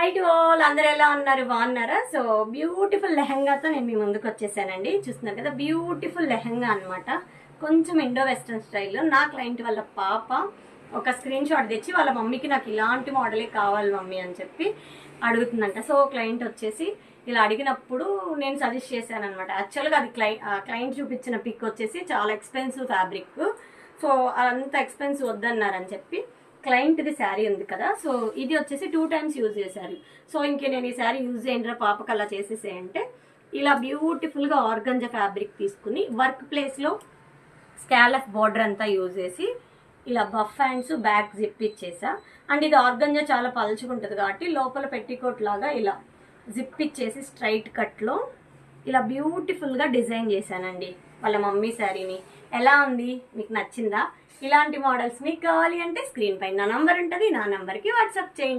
High to all, అందరు ఎలా ఉన్నారు? బాగున్నారా? సో బ్యూటిఫుల్ లెహంగాతో నేను మీ ముందుకు వచ్చేసానండి. చూస్తున్నారు కదా, బ్యూటిఫుల్ లెహంగా అనమాట. కొంచెం ఇండో వెస్ట్రన్ స్టైల్లో. నా క్లయింట్ వాళ్ళ పాప ఒక స్క్రీన్ షాట్ తెచ్చి వాళ్ళ మమ్మీకి నాకు ఇలాంటి మోడలే కావాలి మమ్మీ అని చెప్పి అడుగుతుందంట. సో క్లయింట్ వచ్చేసి ఇలా అడిగినప్పుడు నేను సజెస్ట్ చేశాను అనమాట. యాక్చువల్గా అది క్లయింట్ చూపించిన పిక్ వచ్చేసి చాలా ఎక్స్పెన్సివ్ ఫ్యాబ్రిక్. సో అంత ఎక్స్పెన్సివ్ వద్దన్నారని చెప్పి క్లయింట్ది శారీ ఉంది కదా, సో ఇది వచ్చేసి 2 times యూజ్ చేశారు. సో ఇంకే నేను ఈ శారీ యూజ్ చేయండి పాపకు అలా చేసేసేయంటే ఇలా బ్యూటిఫుల్గా ఆర్గంజా ఫ్యాబ్రిక్ తీసుకుని వర్క్ ప్లేస్లో స్కాలఫ్ బార్డర్ అంతా యూజ్ చేసి ఇలా బఫ్ హ్యాండ్స్ బ్యాక్ జిప్ ఇచ్చేసా. అండ్ ఇది ఆర్గంజా చాలా పలుచుకుంటుంది కాబట్టి లోపల పెట్టికోట్ లాగా ఇలా జిప్ ఇచ్చేసి స్ట్రైట్ కట్లో ఇలా బ్యూటిఫుల్గా డిజైన్ చేశానండి వాళ్ళ మమ్మీ శారీని. ఎలా ఉంది? మీకు నచ్చిందా? ఇలాంటి మోడల్స్ మీకు కావాలి అంటే స్క్రీన్ పైన నా నంబర్ ఉంటుంది, నా నంబర్కి వాట్సాప్ చేయండి.